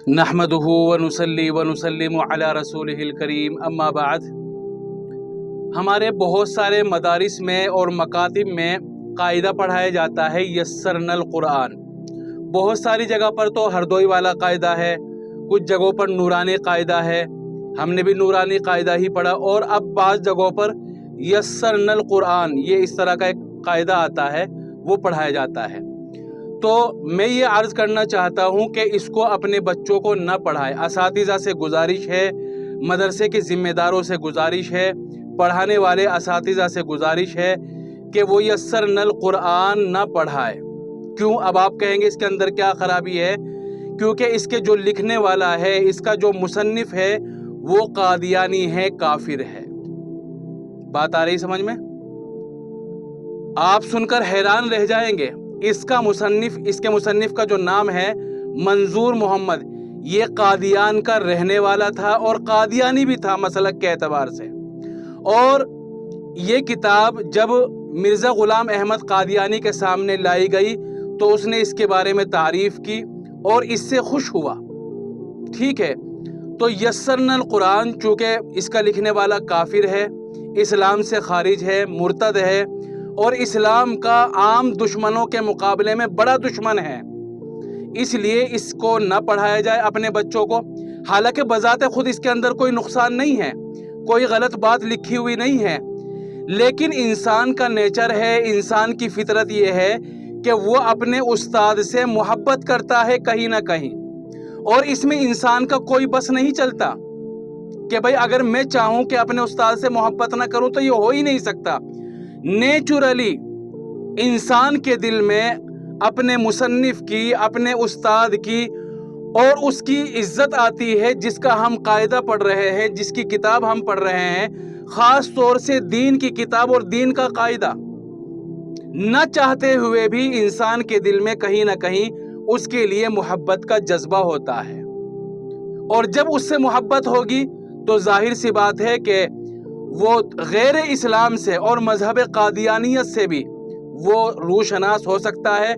نحمدہ ونصلی ونسلم علی رسولہ الکریم اما بعد۔ ہمارے بہت سارے مدارس میں اور مکاتب میں قاعدہ پڑھایا جاتا ہے یسرنا القرآن۔ بہت ساری جگہ پر تو ہردوئی والا قاعدہ ہے، کچھ جگہوں پر نورانی قاعدہ ہے، ہم نے بھی نورانی قاعدہ ہی پڑھا، اور اب بعض جگہوں پر یسرنا القرآن یہ اس طرح کا ایک قاعدہ آتا ہے، وہ پڑھایا جاتا ہے۔ تو میں یہ عرض کرنا چاہتا ہوں کہ اس کو اپنے بچوں کو نہ پڑھائے۔ اساتذہ سے گزارش ہے، مدرسے کے ذمہ داروں سے گزارش ہے، پڑھانے والے اساتذہ سے گزارش ہے کہ وہ یسرنا القرآن نہ پڑھائے۔ کیوں؟ اب آپ کہیں گے اس کے اندر کیا خرابی ہے؟ کیونکہ اس کے جو لکھنے والا ہے، اس کا جو مصنف ہے، وہ قادیانی ہے، کافر ہے۔ بات آ رہی سمجھ میں؟ آپ سن کر حیران رہ جائیں گے۔ اس کے مصنف کا جو نام ہے منظور محمد، یہ قادیان کا رہنے والا تھا اور قادیانی بھی تھا مسلک کے اعتبار سے۔ اور یہ کتاب جب مرزا غلام احمد قادیانی کے سامنے لائی گئی تو اس نے اس کے بارے میں تعریف کی اور اس سے خوش ہوا۔ ٹھیک ہے، تو یسرنا القرآن چونکہ اس کا لکھنے والا کافر ہے، اسلام سے خارج ہے، مرتد ہے، اور اسلام کا عام دشمنوں کے مقابلے میں بڑا دشمن ہے، اس لیے اس کو نہ پڑھایا جائے اپنے بچوں کو۔ حالانکہ بذات خود اس کے اندر کوئی نقصان نہیں ہے، کوئی غلط بات لکھی ہوئی نہیں ہے، لیکن انسان کا نیچر ہے، انسان کی فطرت یہ ہے کہ وہ اپنے استاد سے محبت کرتا ہے کہیں نہ کہیں، اور اس میں انسان کا کوئی بس نہیں چلتا کہ بھئی اگر میں چاہوں کہ اپنے استاد سے محبت نہ کروں تو یہ ہو ہی نہیں سکتا۔ نیچرلی انسان کے دل میں اپنے مصنف کی، اپنے استاد کی اور اس کی عزت آتی ہے جس کا ہم قاعدہ پڑھ رہے ہیں، جس کی کتاب ہم پڑھ رہے ہیں، خاص طور سے دین کی کتاب اور دین کا قاعدہ۔ نہ چاہتے ہوئے بھی انسان کے دل میں کہیں نہ کہیں اس کے لیے محبت کا جذبہ ہوتا ہے، اور جب اس سے محبت ہوگی تو ظاہر سی بات ہے کہ وہ غیر اسلام سے اور مذہب قادیانیت سے بھی وہ روشناس ہو سکتا ہے،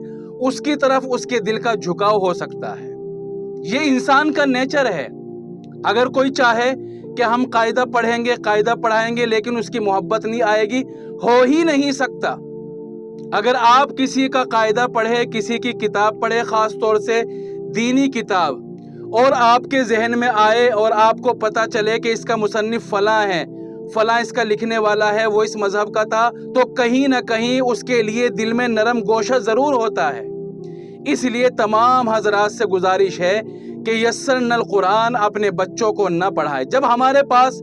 اس کی طرف اس کے دل کا جھکاؤ ہو سکتا ہے۔ یہ انسان کا نیچر ہے۔ اگر کوئی چاہے کہ ہم قاعدہ پڑھیں گے، قاعدہ پڑھائیں گے، لیکن اس کی محبت نہیں آئے گی، ہو ہی نہیں سکتا۔ اگر آپ کسی کا قاعدہ پڑھے، کسی کی کتاب پڑھے، خاص طور سے دینی کتاب، اور آپ کے ذہن میں آئے اور آپ کو پتہ چلے کہ اس کا مصنف فلاں ہے، فلاں اس کا لکھنے والا ہے، وہ اس مذہب کا تھا، تو کہیں نہ کہیں اس کے لیے دل میں نرم گوشہ ضرور ہوتا ہے۔ اس لیے تمام حضرات سے گزارش ہے کہ یسرنا القرآن اپنے بچوں کو نہ پڑھائے۔ جب ہمارے پاس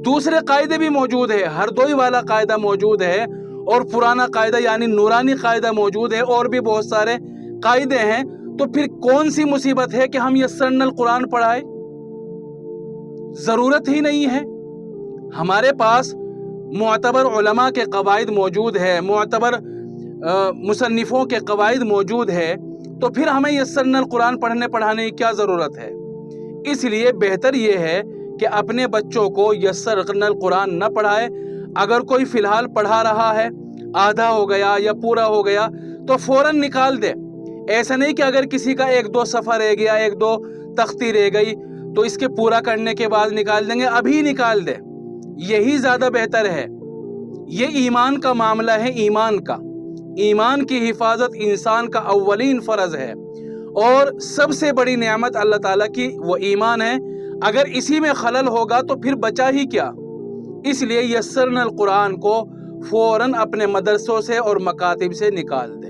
دوسرے قاعدے بھی موجود ہے، ہردوئی والا قاعدہ موجود ہے، اور پرانا قاعدہ یعنی نورانی قاعدہ موجود ہے، اور بھی بہت سارے قاعدے ہیں، تو پھر کون سی مصیبت ہے کہ ہم یسرنا القرآن پڑھائے؟ ضرورت ہی نہیں ہے۔ ہمارے پاس معتبر علماء کے قواعد موجود ہے، معتبر مصنفوں کے قواعد موجود ہے، تو پھر ہمیں یسرنا القرآن پڑھانے کی کیا ضرورت ہے؟ اس لیے بہتر یہ ہے کہ اپنے بچوں کو یسرنا القرآن نہ پڑھائے۔ اگر کوئی فی الحال پڑھا رہا ہے، آدھا ہو گیا یا پورا ہو گیا، تو فوراً نکال دے۔ ایسا نہیں کہ اگر کسی کا 1-2 صفحہ رہ گیا، 1-2 تختی رہ گئی، تو اس کے پورا کرنے کے بعد نکال دیں گے، ابھی نکال دے، یہی زیادہ بہتر ہے۔ یہ ایمان کا معاملہ ہے، ایمان کا، ایمان کی حفاظت انسان کا اولین فرض ہے، اور سب سے بڑی نعمت اللہ تعالیٰ کی وہ ایمان ہے۔ اگر اسی میں خلل ہوگا تو پھر بچا ہی کیا؟ اس لیے یسرنا القرآن کو فوراً اپنے مدرسوں سے اور مکاتب سے نکال دیں۔